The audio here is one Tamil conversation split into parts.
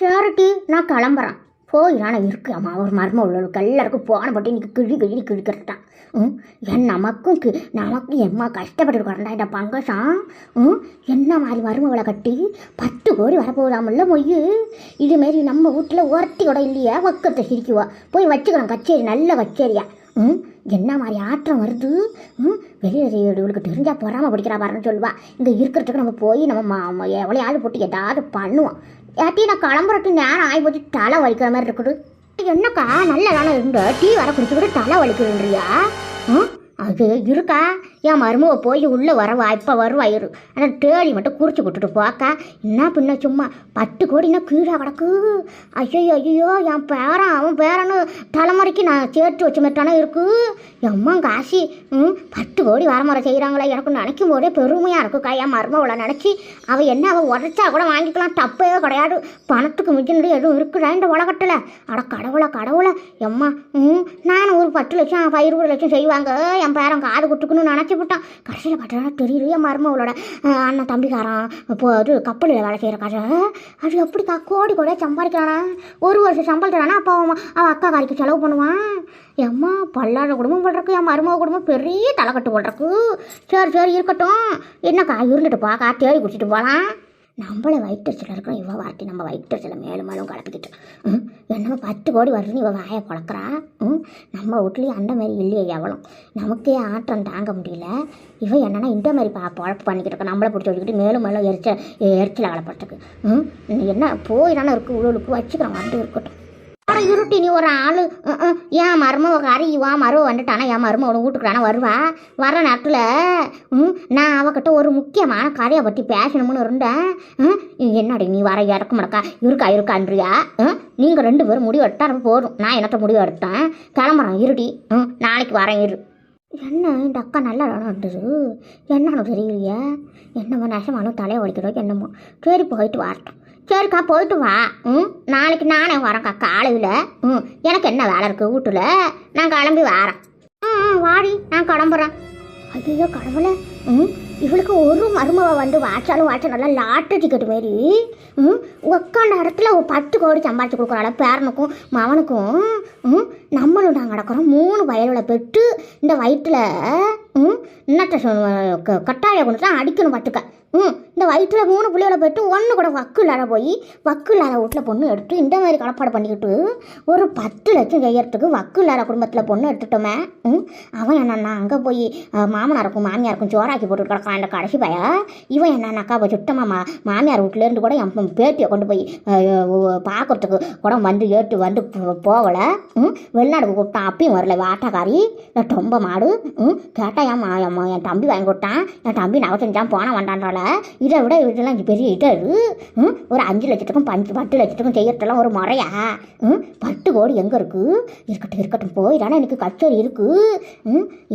சேரிட்டி நான் கிளம்புறேன். போய் நான் இருக்காம்மா ஒரு மர்மம் உள்ளவளுக்கு எல்லாருக்கும் போன பட்டு இன்னைக்கு கிழி கிழிக்கிறட்டான். என் நமக்கும் எம்மா கஷ்டப்பட்டு வரண்டா இந்த பங்கசம். என்ன மாதிரி மருமவளை கட்டி 10 கோடி வரப்போதாமல்ல மொய். இதுமாரி நம்ம வீட்டில் ஒருத்தி கூட இல்லையா பக்கத்தை சிரிக்குவா. போய் வச்சுக்கிறோம் கச்சேரி, நல்ல கச்சேரியா. என்ன மாதிரி ஆற்றம் வருது. வெளியே இவளுக்கு தெரிஞ்சா பொறாமல் பிடிக்கிறா பாருன்னு சொல்லுவா. இங்கே இருக்கிறதுக்கு நம்ம போய் நம்ம எவ்வளோ போட்டு ஏதாவது பண்ணுவோம். ஏட்டி நான் கிளம்புறட்டு நேரம் ஆகி போச்சு, தலை வலிக்கிற மாதிரி இருக்குது. என்னக்கா நல்ல தானே இருந்த டீ வர குடிச்சுக்கிட்டு தலை வலிக்கிறேன்றியா? அது இருக்கா என் மருமவை போய் உள்ளே வரவா, இப்போ வருவா இரு. ஆனால் தேடி மட்டும் குறிச்சு விட்டுட்டு போக்கா. என்ன பின்ன சும்மா 10 கோடினா கீழே கிடக்கு. ஐயோ என் பேரன் அவன் பேரன்னு தலைமுறைக்கு நான் சேர்த்து வச்ச மாட்டானே இருக்கு. எம்மா காசி 10 கோடி வரமுறை செய்கிறாங்களே, எனக்கு நினைக்கும் போதே பெருமையாக இருக்குக்கா. என் மருமவளை நினச்சி அவள் என்ன அவள் உடச்சா கூட வாங்கிக்கலாம், தப்பே கிடையாது. பணத்துக்கு மிஞ்சினது எதுவும் இருக்குதா இந்த உலகத்தில்? அட கடவுளை எம்மா நானும் ஒரு 10 லட்சம் 20 லட்சம் செய்வாங்க என் பேரன் காது குட்டுக்குன்னு நினச்சி விட்டான். கடைசியில் பார்த்தா தெரியலையே மருமவளோட அண்ணன் தம்பிக்காரன் இப்போ அது கப்பலில் வேலை செய்கிற கதை. அது எப்படிக்கா கோடி சம்பாதிக்கிறானா? ஒரு வருஷம் சம்பளத்துறானா அப்போ அவன் அக்கா காரிக்கு செலவு பண்ணுவான். எம்மா பல்லாத குடும்பம் போடுறக்கு, என் மருமக குடும்பம் பெரிய தலைக்கட்டு போடுறக்கு. சரி இருக்கட்டும். என்னக்கா இருந்துட்டு போக்கா, தேடி குடிச்சிட்டு போகலாம். நம்மளை வயிற்றுச்சல் இருக்கோம். இவள் வாட்டி நம்ம வயிற்றுச்சலை மேலும் கலப்பிக்கிட்டு என்னமோ 10 கோடி வருதுன்னு இவள் வாயை பழக்கிறா. நம்ம வீட்லேயும் அந்த மாதிரி இல்லையே எவ்வளோ. நமக்கே ஆட்டம் தாங்க முடியல. இவன் என்னன்னா இந்த மாதிரி பழப்பு பண்ணிக்கிட்டு இருக்கா. நம்மளை பிடிச்சி வச்சுக்கிட்டு மேலும் எரிச்சலை வளர்ப்பறதுக்கு. என்ன போய் தானே இருக்குது உழவுக்கு வச்சுக்கிறோம். வந்து இருக்கட்டும். ஆனால் இருட்டி நீ ஒரு ஆள் என் மருமகாரி இவன் மருவ வந்துட்டானா என் மருமக வீட்டுக்குறானா வருவா. வர நேரத்தில் நான் அவகிட்ட ஒரு முக்கியமான கதையை பற்றி பேசணும்னு இருந்தேன். என்னடி நீ வர இறக்க மாட்டக்கா இருக்கான்றியா? நீங்கள் 2 பேரும் முடிவு எடுத்தா போதும். நான் என்னத்த முடிவு எடுத்தேன், கிளம்புறேன் இருடி. நாளைக்கு வரேன் இரு. என்ன இந்த அக்கா நல்லா இருந்தது என்னன்னு தெரியலையே. என்னமோ நெசமானும் தலையை வலிக்கிறோம் என்னமோ. சரி போயிட்டு வரட்டும். சரிக்கா போயிட்டு வா. நாளைக்கு நானே வரேன்க்கா காலையில். எனக்கு என்ன வேலை இருக்குது வீட்டில், நான் கிளம்பி வரேன். வாடி நான் கிளம்புறேன். ஐயோ கடவுளை, இவளுக்கு ஒரு மருமவை வந்து வாட்சா நல்லா லாட்டரி டிக்கெட் மாரி உக்காந்த இடத்துல 10 கோடி சம்பாதிச்சு கொடுக்குறாள் பேரனுக்கும் மவனுக்கும். நம்மளும் நாங்கள் கிடக்கிறோம் 3 வயலில் பெற்று இந்த வயிற்றில் இன்னத்த கட்டாய கொண்டு தான் அடிக்கணும் பார்த்துக்க. இந்த வயிற்றில் 3 பிள்ளைகளை போய்ட்டு 1 கூட வக்கு இல்லாத போய் வக்கு இல்லாத வீட்டில் பொண்ணு எடுத்து இந்த மாதிரி கலப்பாடு பண்ணிக்கிட்டு ஒரு 10 லட்சம் செய்யறதுக்கு வக்கு இல்லாத குடும்பத்தில் பொண்ணு எடுத்துட்டோமே. அவன் என்னன்னா அங்கே போய் மாமனாருக்கும் மாமியாருக்கும் சோறாக்கி போட்டு கிடக்கான் இந்த கடைசி பய. இவன் என்னன்னாக்கா போய் சுத்தமாக மாமியார் வீட்டிலேருந்து கூட என் பேட்டியை கொண்டு போய் பார்க்குறதுக்கு கூட வந்து போகலை. வெளிநாடுக்கு கூப்பிட்டான், அப்பயும் வரல. வாட்டாக்காரி ரொம்ப மாடு. கேட்டால் என் தம்பி வாங்கி கொடுத்தான். என் தம்பி நகை செஞ்சான் போன வண்டான்றால. இதை விட இதெல்லாம் பெரிய இடரு. ஒரு 5 லட்சத்துக்கும் 10 லட்சத்துக்கும் செய்யறதெல்லாம் ஒரு முறையா? 10 கோடி எங்கே இருக்குது? இருக்கட்டும் போயிடானா எனக்கு கச்சேரி இருக்குது.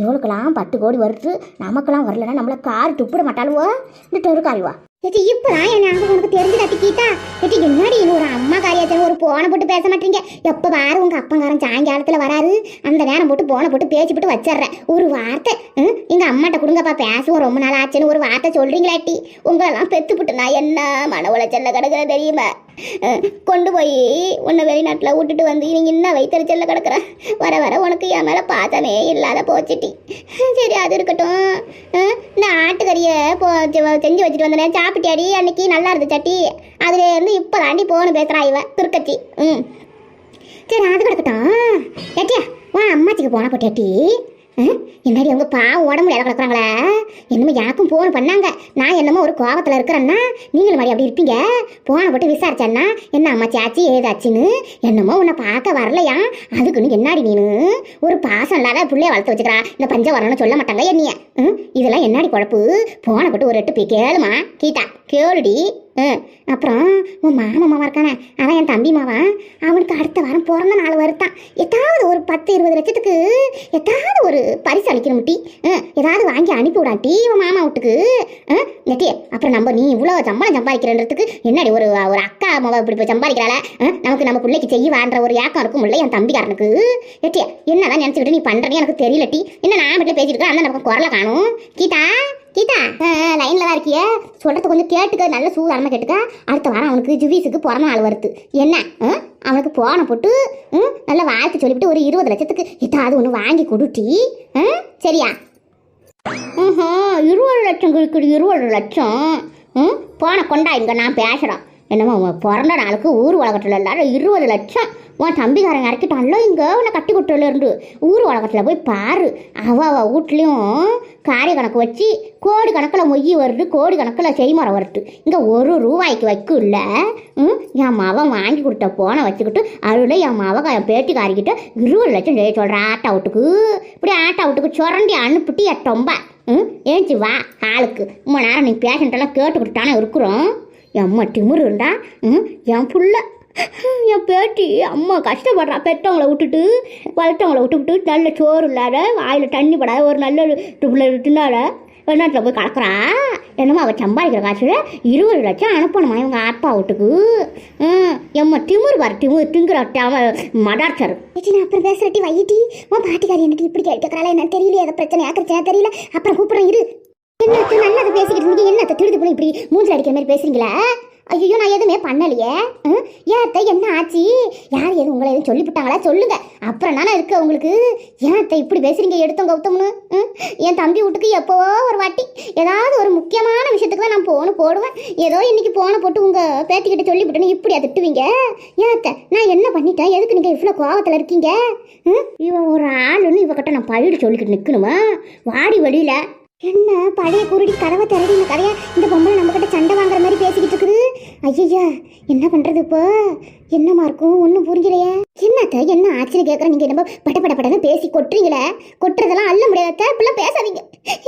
இவளுக்கெல்லாம் 10 கோடி வருது, நமக்கெல்லாம் வரலன்னா நம்மளை கார் துப்பிட மாட்டாளுவோ இந்த தெருக்காரிவா. ஏட்டி இப்பதான் என் ஞாபகம் உனக்கு தெரிஞ்சு கட்டிக்கிட்டா. ஏட்டி என்னடி ஒரு அம்மா காரியத்தில் ஒரு போனை போட்டு பேச மாட்டீங்க. எப்போ பாரு உங்க அப்பங்காரன் சாயங்காலத்தில் வராரு, அந்த நேரம் போட்டு போனை போட்டு பேசிவிட்டு வச்சிட்றேன். ஒரு வார்த்தை எங்க அம்மாட்ட கொடுங்கப்பா பேசுவோம் ரொம்ப நாள் ஆச்சுன்னு ஒரு வார்த்தை சொல்றீங்களாட்டி? உங்களெல்லாம் பெத்துப்புட்டு நான் என்ன மன உளைச்சல்ல கிடக்குற தெரியுமா? கொண்டு போய் உன்னை வெளிநாட்டில் விட்டுட்டு வந்து நீங்கள் இன்னும் வைத்தறிச்சல்ல கிடக்குற. வர உனக்கு என் மேலே பாசமே இல்லாத போச்சுட்டி. சரி அது இருக்கட்டும். இந்த ஆட்டுக்கறியை செஞ்சு வச்சுட்டு வந்தேன், சாப்பிட்டியாடி? அன்னைக்கு நல்லா இருந்துச்சாட்டி? அதுலேருந்து இப்போ தாண்டி போன்னு பேசுகிறா இவன் திருக்கச்சி. சரி அது கிடக்கட்டும். ஏட்டியா உன் அம்மாச்சிக்கு போன போட்டியாட்டி? என்னடி அவங்க பாவம் உடம்புல இடம் கிடக்குறாங்களே. என்னமோ எனக்கும் ஃபோன் பண்ணாங்க. நான் என்னமோ ஒரு கோபத்தில் இருக்கிறேன்னா நீங்களும் மாதிரி அப்படி இருப்பீங்க. ஃபோனை போட்டு விசாரிச்சேன்னா என்ன அம்மாச்சி ஆச்சு ஏதாச்சுன்னு. என்னமோ உன்னை பார்க்க வரலையா? அதுக்குன்னு என்னாடி நீனு ஒரு பாசம் இல்லாத பிள்ளைய வளர்த்து வச்சுக்கிறா. இந்த பஞ்சம் வரணும்னு சொல்ல மாட்டாங்க என்னைய. இதெல்லாம் என்னாடி குழப்பு? ஃபோனை போட்டு ஒரு 8 போய் கேளுமா கீட்டா கேளுடி. அப்புறம் உன் மாமா இருக்கானே அவன் என் தம்பி மாவா, அவனுக்கு அடுத்த வாரம் பிறந்த நாள் வருத்தான். ஏதாவது ஒரு 10-20 லட்சத்துக்கு ஏதாவது ஒரு பரிசு அளிக்கணும் முட்டி. ஏதாவது வாங்கி அனுப்பி விடாட்டி உன் மாமா வீட்டுக்கு நெட்டியே. அப்புறம் நீ இவ்வளோ சம்பளம் சம்பாதிக்கிறன்றதுக்கு என்னடி ஒரு அக்கா மாவை இப்படி போய் சம்பாதிக்கிறாள? நம்ம பிள்ளைக்கு செய்வான்ற ஒரு ஏக்கம் இருக்கும் இல்லை என் தம்பிக்காரனுக்கு. நெட்டியே என்னதான் நினச்சிக்கிட்டு நீ பண்ணுறேன்னு எனக்கு தெரியலட்டி. என்ன நான் வீட்டில் பேசிட்டு இருக்கேன், அந்த நமக்கு குரலை காணும் கீதா. கீதா லைன்ல தான் இருக்கிய, சொல்றது கொஞ்சம் கேட்டுக்க, நல்ல சூதாரமா கேட்டுக்க. அடுத்த வாரம் அவனுக்கு ஜுவீஸுக்கு பிறந்த நாள் வருது. என்ன அவனுக்கு போன போட்டு நல்ல வாழ்த்து சொல்லிவிட்டு ஒரு 20 லட்சத்துக்கு ஏதாவது ஒன்று வாங்கி கொடுட்டி. சரியா? 20 லட்சம் இருக்குது, 20 லட்சம். போன கொண்டா இங்கே நான் பேசுகிறேன். என்னமோ உன் பிறந்த நாளுக்கு ஊர் உலகத்தில் எல்லாரும் 20 லட்சம் உன் தம்பிக்காரங்க இறக்கிட்டான்ல இங்கே உன்னை கட்டி கொடுத்துலேருந்து. ஊர் உலகத்தில் போய் பாரு, அவள் வீட்லேயும் காரிய கணக்கு வச்சு கோடி கணக்கில் மொய் வருது, கோடி கணக்கில் செய்முறை வருது. இங்கே 1 ரூபாய்க்கு வைக்கல. என் மவன் வாங்கி கொடுத்த போனை வச்சுக்கிட்டு அதில் என் மவன் என் பேட்டிக்காரிக்கிட்ட 20 லட்சம் செய்ய சொல்கிறேன். ஆட்டா வீட்டுக்கு இப்படி ஆட்டா வீட்டுக்கு சுரண்டி அனுப்பிட்டு எட்டொம்ப ஏஞ்சி வா ஆளுக்கு. ரொம்ப நேரம் நீ பேஷண்ட்டெல்லாம் கேட்டுக்கிட்டு தானே இருக்கிறோம். எம்மா திமுரு இருந்தா என் புள்ள என் பேட்டி அம்மா கஷ்டப்படுறா. பெற்றவங்களை விட்டுட்டு வளர்த்தவங்களை விட்டுவிட்டு நல்ல சோறு இல்லாத வாயில் தண்ணி படாத ஒரு நல்ல தின்னாட வெளிநாட்டில் போய் கலக்குறா. என்னமோ அவள் சம்பாதிக்கிற காசுல 20 லட்சம் அனுப்பணுமா இவங்க அப்பா வீட்டுக்கு. எம்மா திமுரு பாரு, திங்குற மடார்ச்சர். நான் அப்புறம் பேசுறட்டி வைட்டி. உன் பாட்டிக்காரி என்னட்டு இப்படி கேட்கறாளா என்ன தெரியல, எதை பிரச்சனை ஆக்கிறச்சா தெரியல. அப்புறம் கூப்பிடுறேன் இரு. என்னத்த நல்லதை பேசிக்கிட்டு இருந்தீங்க, என்னத்த திருடு போய் இப்படி மூஞ்சில் அடிக்கிற மாதிரி பேசுறீங்களா? ஐயோ நான் எதுவுமே பண்ணலையே. ஏத்த என்ன ஆச்சு? யார் எதுவும் உங்களை எதுவும் சொல்லிவிட்டாங்களா சொல்லுங்க, அப்புறம் தானே இருக்கு உங்களுக்கு. ஏத்த இப்படி பேசுறீங்க எடுத்தோம் கௌத்தம்னு? என் தம்பி வீட்டுக்கு எப்போவோ ஒரு வாட்டி ஏதாவது ஒரு முக்கியமான விஷயத்துக்கு தான் நான் போன போடுவேன். ஏதோ இன்னைக்கு போன போட்டு உங்க பேத்திக்கிட்ட சொல்லிவிட்டேன்னு இப்படியா திட்டுவீங்க? ஏத்த நான் என்ன பண்ணிட்டேன்? எதுக்கு நீங்க இவ்வளோ கோவத்தில் இருக்கீங்க? இவன் ஒரு ஆளுன்னு இவகிட்ட நான் பழிடு சொல்லிக்கிட்டு நிற்கணுமா? வாடி வழியில என்ன பழைய குருடி கதவை திரடின கதையா இந்த பொம்பளை நம்ம கிட்ட சண்டை வாங்குற மாதிரி பேசிக்கிட்டு இருக்குது. ஐயா என்ன பண்றது இப்போ? என்னமா இருக்கும் ஒன்றும் புரிஞ்சலையே. என்னத்த என்ன ஆச்சுன்னு கேட்குறேன். நீங்கள் என்ன படப்படன்னு பேசி கொட்டுறீங்களே, கொட்டுறதெல்லாம் அல்ல முடியாத, இப்படிலாம் பேசாதீங்க.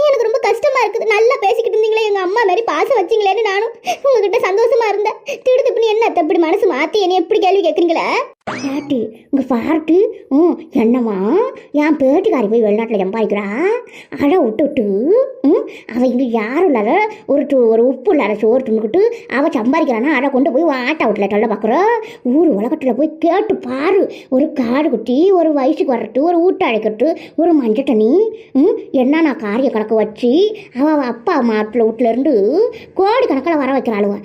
எனக்கு ரொம்ப கஷ்டமா இருக்குது. நல்லா பேசிக்கிட்டு இருந்தீங்களே, எங்கள் அம்மா மாதிரி பாசம் வச்சிங்களேன்னு நானும் உங்ககிட்ட சந்தோஷமா இருந்தேன். திடுத்துப்புன்னு என்ன இப்படி மனசு மாற்றி என்ன எப்படி கேள்வி கேட்குறீங்களே? பாட்டு இங்கே பாட்டு என்னம்மா என் பேட்டிக்காரி போய் வெளிநாட்டில் சம்பாதிக்கிறா. அழை விட்டுவிட்டு அவள் இங்கே யாரும் இல்லாத ஒரு உப்பு இல்லாத சோறு தின்னுக்கிட்டு அவள் சம்பாதிக்கிறானா அதை கொண்டு போய் ஆட்டா வீட்டில் தொல்லை பார்க்குற. ஊர் உலகத்தில் போய் கேட்டு பாரு. ஒரு காடு குட்டி, ஒரு வயசுக்கு வரட்டு, ஒரு ஊட்ட அழைக்கட்டு, ஒரு மஞ்சள் தண்ணி என்னன்னா காரிய கணக்கு வச்சு அவள் அப்பா மாட்டில் வீட்டிலேருந்து கோடி கணக்கில் வர வைக்கிறாளுவ.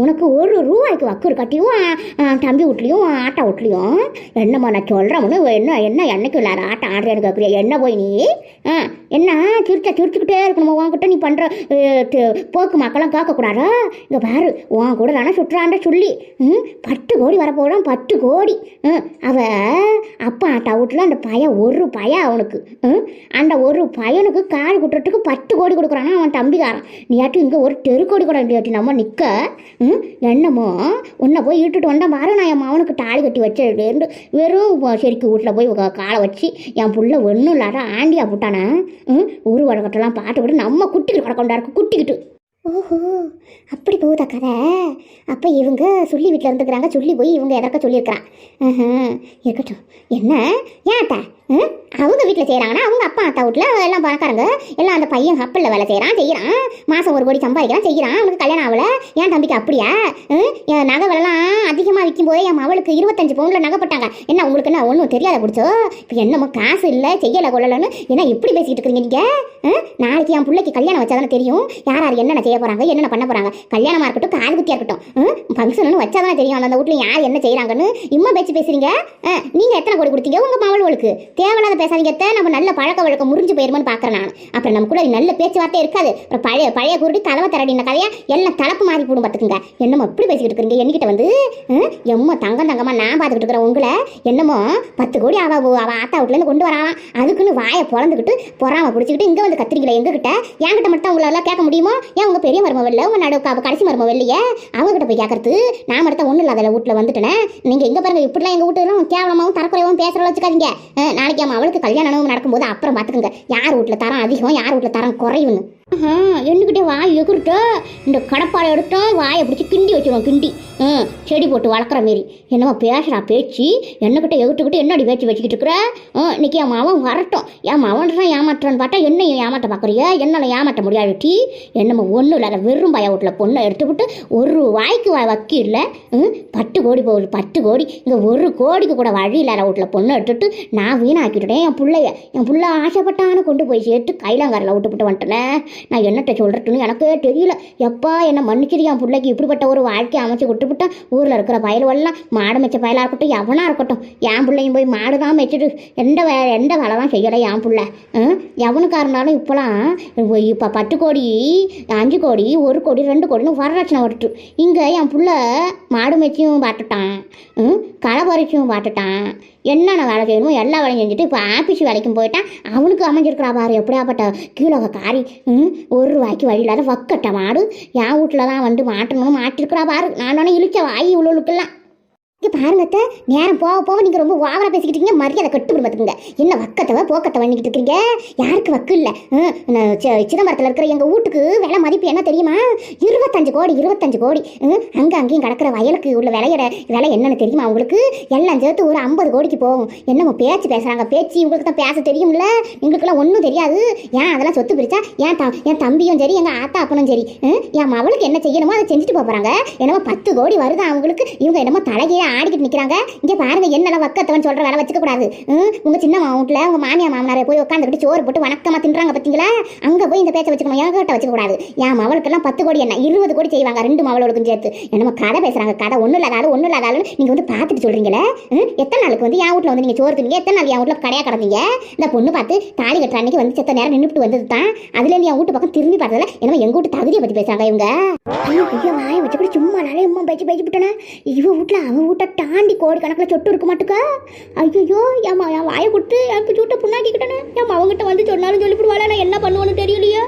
உனக்கு 1 ரூபாய்க்கு வக்கூர் கட்டியும் தம்பி வீட்லேயும் ஆட்டா வீட்லேயும். என்னம்மா நான் சொல்கிறேன்னு என்ன என்னைக்கு இல்லாத ஆட்டம் ஆடுறேன்னு கேட்குறியா? என்ன போய் நீ என்ன சிரிச்சுக்கிட்டே இருக்கணுமா? உன்கிட்ட நீ பண்ணுற போக்கு மக்களும் கேட்கக்கூடாதா? இங்கே பாரு, உன் கூட தானே சுற்றுறாண்ட சொல்லி 10 கோடி வரப்போகிறான். 10 கோடி. அப்பா ஆட்டா வீட்டில் அந்த பையன் ஒரு பையன் அவனுக்கு அந்த ஒரு பையனுக்கு காடு குட்டுறதுக்கு 10 கோடி கொடுக்குறானா அவன் தம்பிக்காரன். நீயாட்டி இங்கே ஒரு தெருக்கோடி கூட இல்லையாட்டி நம்ம நிற்க. என்னமோ உன்னை போய் இட்டுட்டு வந்தால் பாரு, நான் என் அவனுக்கு தாலி கட்டி வச்சிருந்து வெறும் செருக்கு வீட்டில் போய் காலை வச்சு என் புள்ள ஒன்றும் இல்லாத ஆண்டியா போட்டானே. ஊர் வழக்கத்தெல்லாம் பார்த்துக்கிட்டு நம்ம குட்டிக்கிட்டு கிடக்கொண்டாருக்கு குட்டிக்கிட்டு. ஓஹோ அப்படி போகுதா கதை? அப்போ இவங்க சொல்லி வீட்டில் இருந்துக்கிறாங்க, சொல்லி போய் இவங்க எதற்க சொல்லியிருக்கிறான். இருக்கட்டும். என்ன ஏன்ட்ட அவங்க வீட்டில் செய்கிறாங்கன்னா அவங்க அப்பா அத்தா வீட்டில் எல்லாம் பணக்காரங்க எல்லாம். அந்த பையன் கப்பலில் வேலை செய்கிறான், மாதம் 1 கோடி சம்பாதிக்கிறான், செய்கிறான். அவனுக்கு கல்யாணம் ஆகலை. என் தம்பிக்கு அப்படியா? என் நகை விலைலாம் அதிகமாக விற்கும் போதே என் அவளுக்கு 25 பவுனில் நகைப்பட்டாங்க. என்ன உங்களுக்கு என்ன ஒன்றும் தெரியாத பிடிச்சோ? இப்போ என்னமோ காசு இல்லை செய்யலை கொள்ளலைன்னு என்ன இப்படி பேசிக்கிட்டு இருக்கிறீங்க நீங்கள்? நாளைக்கு என் பிள்ளைக்கு கல்யாணம் வச்சாதானே தெரியும் யார் யார் என்னென்ன செய்ய போகிறாங்க, என்னென்ன பண்ண போகிறாங்க. கல்யாணமாக இருக்கட்டும், காது குத்தியாக இருக்கட்டும், ஃபங்க்ஷன் வச்சாதானே தெரியும் அந்த வீட்டில் யார் என்ன செய்கிறாங்கன்னு. இம்மா பேச்சு பேசுகிறீங்க. நீங்கள் எத்தனை கோடி கொடுத்தீங்க உங்கள் மவளுக்கு? தேவையில்லாத பேசாதீங்க. நம்ம நல்ல பழக்க வழக்கம் முறிஞ்சு போயிருமான்னு பார்க்குறேன் நான். அப்புறம் நம்ம கூட நல்ல பேச்சுவார்த்தை இருக்காது. அப்புறம் பழைய குருடி தலைவை தரடின கதையா எல்லாம் தலைப்பு மாறி போடும் பார்த்துக்குங்க. என்னமோ இப்படி பேசிக்கிட்டு இருக்கிறீங்க என்கிட்ட வந்து. எம்மோ தங்கமாக நான் பார்த்துக்கிட்டு இருக்கிறேன் உங்களை. என்னமோ 10 கோடி அவள் ஆத்தா வீட்டிலேருந்து கொண்டு வரான். அதுக்குன்னு வாயை பொழந்துக்கிட்டு பொறாம பிடிச்சிக்கிட்டு இங்கே வந்து கத்திரிக்கல எங்ககிட்ட. என்கிட்ட மட்டும் உங்களெல்லாம் கேட்க முடியுமோ? ஏன் உங்கள் பெரிய மருமவ இல்லை, உங்கள் நடு கடைசி மருமவ இல்லையே, அவங்ககிட்ட போய் கேட்கறது? நான் மட்டும் ஒன்றும் இல்லாத வீட்டில் வந்துட்டேனே. நீங்கள் எங்கே பாருங்க இப்படிலாம் எங்கள் வீட்டுலாம் கேவலமாகவும் தரக்குறையாகவும் பேசுகிறவங்க வச்சுக்காதீங்க. நாளைக்கு அவளுக்கு கல்யாணம் நடக்கும்போது அப்புறம் பார்த்துக்குங்க யார் வீட்டில் தரம் அதிகம் யார் வீட்டில் தரம் குறையும்னு. என்கிட்டே வாய் எகுருட்ட இந்த கடப்பாறை எடுத்தோம் வாயை பிடிச்சி கிண்டி வச்சுருவோம். கிண்டி செடி போட்டு வளர்க்குற மாரி என்னவோ பேசுகிறா பேச்சு. என்னக்கிட்ட எகுட்டுக்கிட்டு என்னடி பேச்சு வச்சுக்கிட்டு இருக்கிற? இன்னைக்கு என் மாவன் வரட்டும். என் மாவன் தான் ஏமாற்றுறான்னு பார்த்தா என்னையும் ஏமாற்ற பார்க்குறிய? என்னால் ஏமாற்ற முடியாது டீ. என்னமோ ஒன்றும் இல்லாத வெறும் பய வீட்டில் பொண்ணை எடுத்துக்கிட்டு 1 ரூபாய்க்கு வக்கீல்ல 10 கோடி போகுது. 10 கோடி இங்கே 1 கோடிக்கு கூட வழி இல்லாத வீட்டில் பொண்ணை எடுத்துட்டு நான் வீணாக்கிட்டுட்டேன் என் பிள்ளைய. என் பிள்ளை ஆசைப்பட்டான்னு கொண்டு போய் சேர்த்து கைலாங்காரில் விட்டுப்பட்டு வந்துட்டேனே. நான் என்னட்ட சொல்கிறதுன்னு எனக்கே தெரியல. எப்பா என்னை மன்னிச்சிரு, என் பிள்ளைக்கு இப்படிப்பட்ட ஒரு வாழ்க்கையை அமைச்சு விட்டுவிட்டேன். ஊரில் இருக்கிற பயலுவெல்லாம் மாடு மெச்ச பயலாக இருக்கட்டும், எவனாக இருக்கட்டும், என் பிள்ளையும் போய் மாடு தான் மெச்சிட்டு எந்த வேலை தான் செய்யலை என் பிள்ளை. எவனுக்காக இருந்தாலும் இப்போலாம் இப்போ 10 கோடி 5 கோடி 1 கோடி 2 கோடின்னு வரலட்சணம் வருது. இங்கே என் புள்ள மாடு மேய்ச்சியும் பார்த்துட்டான், களை பறிச்சும் பார்த்துட்டான், என்னென்ன வேலை செய்யணுமோ எல்லா வேலையும் செஞ்சுட்டு இப்போ ஆஃபீஸ் வேலைக்கும் போயிட்டான். அவனுக்கு அமைஞ்சிருக்கிறா பாரு எப்படியாப்பட்ட கீழே காரி. 1 ரூபாய்க்கு வழி இல்லாத வக்கட்ட மாடு என் வீட்டில் தான் வந்து மாட்டணும்னு மாட்டிருக்கிறா பாரு. நான் இழுச்ச வாய் இவ்வளோக்கெல்லாம் இங்கே பாருங்கத்த, நேரம் போக போக நீங்கள் ரொம்ப ஓவராக பேசிக்கிட்டு இருக்கீங்க. மரியாதை கட்டுப்படி பார்த்துக்குங்க. என்ன வக்கத்தவ போக்கத்தை பண்ணிக்கிட்டு இருக்கிறீங்க? யாருக்கு வக்கு இல்லை? சிதம்பரத்தில் இருக்கிற எங்கள் வீட்டுக்கு விலை மதிப்பு என்ன தெரியுமா? 25 கோடி 25 கோடி. அங்கேயும் கிடக்கிற வயலுக்கு உள்ள விலை என்னன்னு தெரியுமா உங்களுக்கு? எல்லாம் சேர்த்து ஒரு 50 கோடிக்கு போகும். என்னமோ பேசுகிறாங்க. பேச்சு உங்களுக்கு தான் பேச தெரியும்ல, எங்களுக்குலாம் ஒன்றும் தெரியாது. ஏன் அதெல்லாம் சொத்து பிரிச்சா என் தம்பியும் சரி எங்கள் ஆத்தா அப்பனும் சரி என் மவளுக்கு என்ன செய்யணுமோ அதை செஞ்சுட்டு போகிறாங்க. என்னமோ 10 கோடி வருது அவங்களுக்கு. இவங்க என்னமோ தலையே ஆடிக்கிட்டு நிற்கிறாங்க. இங்கே பாருங்க, என்னெல்லாம் வக்கத்தவன் சொல்கிற வேலை வச்சுக்க கூடாது. உங்கள் சின்ன வீட்டில் உங்கள் மாமியார் மாமனாரை போய் உட்காந்துக்கிட்டு சோறு போட்டு வணக்கமாக தின்றாங்க பார்த்தீங்களா? அங்கே போய் இந்த பேச்சை வச்சுக்கணும். என்கிட்ட வச்சுக்க கூடாது. என் மவளுக்கெல்லாம் 10 கோடி என்ன 20 கோடி செய்வாங்க 2 மவளுக்கும் சேர்த்து. என்னமோ கதை பேசுகிறாங்க. கதை ஒன்றும் இல்லாதாலும் நீங்கள் வந்து பார்த்துட்டு சொல்கிறீங்களே. எத்தனை நாளுக்கு வந்து என் வீட்டில் வந்து நீங்கள் சோறு தின்னீங்க? எத்தனை நாள் என் வீட்டில் கடையாக கிடந்தீங்க? இந்த பொண்ணு பார்த்து தாலி கட்டுற அன்னைக்கு வந்து செத்த நேரம் நின்றுட்டு வந்தது தான். அதுலேருந்து என் வீட்டு பக்கம் திரும்பி பார்த்ததில்ல. என்னமோ எங்கள் வீட்டு தகுதியை பற்றி பேசுகிறாங்க இவங்க. ஐயோ வாயை வச்சு கூட சும்மா நிறைய பேச்சு விட்டேனே. இவ வீட்டில் அவன் வீட்டை தாண்டி கோடி கணக்கில் சொட்டு இருக்க மாட்டுக்கா. ஐயோ என் வாயை கொடுத்து எனக்கு சூட்டை புண்ணாக்கிக்கிட்டேனே. என் அவங்ககிட்ட வந்து சொன்னாலும் சொல்லிவிடுவாளா? நான் என்ன பண்ணுவேன்னு தெரியலையா?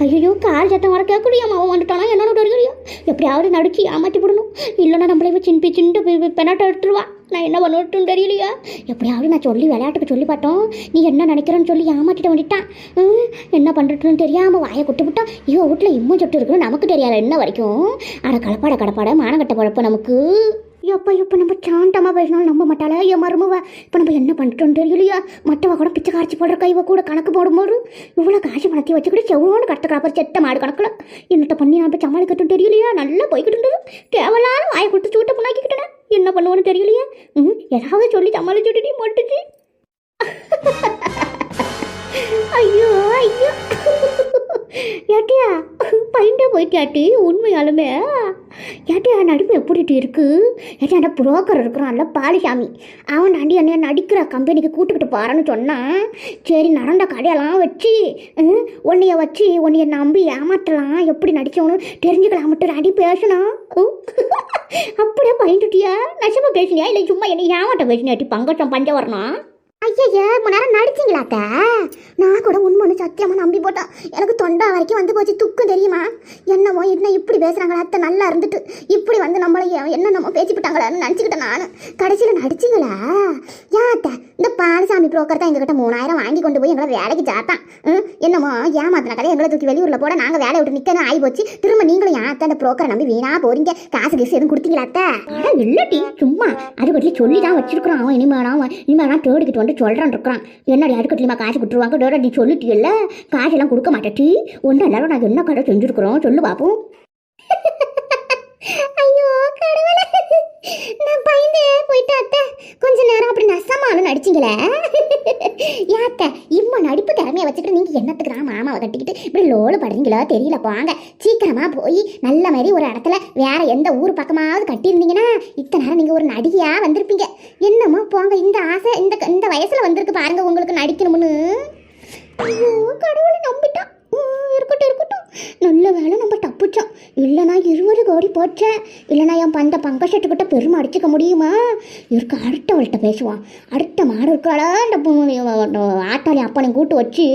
ஐயோ கால் சத்தம் வர கேட்கலையா? அவன் வந்துட்டானா என்னன்னு தெரியலையா? எப்படியாவது நடிச்சு ஏமாற்றி விடணும். இல்லைன்னா நம்மளே சின்ன பெனாட்டை எடுத்துருவா. நான் என்ன பண்ணட்டுன்னு தெரியலையா? எப்படியாவது நான் சொல்லி விளையாட்டுக்கு சொல்லி பார்த்தோம். நீ என்ன நினைக்கிறேன்னு சொல்லி ஏமாற்றிட்டு வந்துட்டான். என்ன பண்ணுறதுன்னு தெரியாமல் வாயை கொட்டு விட்டான். இவன் வீட்டில் இம்மும் சொட்டு இருக்குன்னு நமக்கு தெரியாது என்ன வரைக்கும். ஆனால் கடப்பாட மானங்கட்ட பழப்ப நமக்கு. எப்போ நம்ம சாண்டமாக பேசினாலும் நம்ப மாட்டாளா என் மருமவ? இப்போ நம்ம என்ன பண்ணிட்டோன்னு தெரியலையா? மற்றவ கூட பிச்சை காய்ச்சி போடுற கைவ கூட கணக்கு போடும்போது இவ்வளோ காசு பணத்தை வச்சுக்கிட்டு செவ்வளோன்னு கட்ட கிடப்பா செத்த மாடு கணக்கில் என்னட்ட பண்ணி நான் இப்போ சமாளிக்கட்டும் தெரியலையா? நல்லா போய்கிட்டு தேவையில்லாத வாயை கொடுத்து சூட்டை புண்ணாக்கிக்கிட்டேன். என்ன பண்ணுவோன்னு தெரியலையா? ஏதாவது சொல்லி சமாளிச்சுட்டு மாட்டுச்சு. ஐயோ ஏட்டியா பையன்டா போயிட்டாட்டி உண்மையாலுமே ஏட்டியா நடிப்பு எப்படி இருக்கு? ஏட்டியா அந்த புரோக்கர் இருக்கிறான்ல பாலிசாமி, அவன் தாண்டி என்னைய நடிக்கிற கம்பெனிக்கு கூட்டுக்கிட்டு போறான்னு சொன்னான். சரி நடந்த கடையெல்லாம் வச்சு உன்னைய நம்பி ஏமாற்றலாம், எப்படி நடிச்சவனு தெரிஞ்சுக்கலாம் மட்டும் அடி பேசணும். அப்படியே பயந்துட்டியா? நெசமா பேசினியா இல்லை சும்மா என்னை ஏமாட்ட பேசினியாட்டி பங்கச்சம் பஞ்சவரணம்? ஐயா மணி நேரம் நடிச்சிங்களாத்த? நான் கூட உண்மைன்னு சத்தியமாக நம்பி போட்டேன். எனக்கு தொண்டா வரைக்கும் வந்து போச்சு. துக்கம் தெரியுமா? என்னமோ என்ன இப்படி பேசுகிறாங்களா அத்தை, நல்லா இருந்துட்டு இப்படி வந்து நம்மளை என்னென்னமோ பேசிவிட்டாங்களான்னு நினச்சிக்கிட்டேன் நான். கடைசியில் நடிச்சிங்களா? ஏன் அத்தை, இந்த பாலசாமி புரோக்கர் தான் எங்ககிட்ட 3000 வாங்கி கொண்டு போய் எங்களை வேலைக்கு சாத்தான். என்னமோ ஏமாத்தின கதை எங்களை தூக்கி வெளியூரில் போட நாங்கள் வேலையை விட்டு நிற்கன்னு ஆகி போச்சு. திரும்ப நீங்களும் ஏன் அத்தை அந்த புரோக்கரை நம்பி வீணா போறீங்க? காசு எதுவும் கொடுத்தீங்களா அத்தை? இல்லட்டி சும்மா அது பற்றி சொல்லி தான் வச்சிருக்கிறோம். அவன் இனிமேலாம் தேடிக்கிட்டு வந்து சொல்கிறான் இருக்கிறான். என்னடி அடுக்கட்டுமா காசு கொடுத்துருவாங்க டோட நீ சொல்லிட்டியல்ல, காசெல்லாம் கொடுக்க மாட்டேட்டி. ஒன்றும் எல்லாரும் நாங்கள் என்ன கடை செஞ்சுருக்குறோம் சொல்லு பார்ப்போம். ஐயோ கடவுளே, நான் பயந்தே போயிட்டேன் அத்தை. கொஞ்ச நேரம் அப்படி நசமாலும் நடிச்சிங்களே. ஏத்த இம்மா நடிப்பு திறமையை வச்சுட்டு நீங்கள் என்னத்துக்குறா மாமாவை கட்டிக்கிட்டு இப்படி லோடு படுறீங்களோ தெரியல. போங்க சீக்கிரமாக போய் நல்ல மாதிரி ஒரு இடத்துல வேற எந்த ஊர் பக்கமாவது கட்டியிருந்தீங்கன்னா இத்தனை நேரம் நீங்கள் ஒரு நடிகையாக வந்திருப்பீங்க. என்னமோ போங்க, இந்த ஆசை இந்த வயசில் வந்திருக்கு பாருங்க உங்களுக்கு நடிக்கணும்னு. ஐயோ கடவுளை நம்பிட்டான். இருக்கட்டும், நல்ல வேலை நம்ம தப்பிச்சோம். இல்லைனா 20 கோடி போச்சேன். இல்லைனா என் பங்கஷட்டுக்கிட்ட பெருமை அடிச்சுக்க முடியுமா? இவருக்கு அடுத்தவள்கிட்ட பேசுவான். அடுத்த மாடு இருக்கிறாளா இந்த ஆட்டாளி அப்பனை கூட்டு வச்சு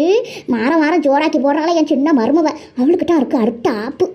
மாரம் ஜோராக்கி போடுறாளா என் சின்ன மருமவ, அவளுக்கிட்ட இருக்கு அடுத்த ஆப்பு.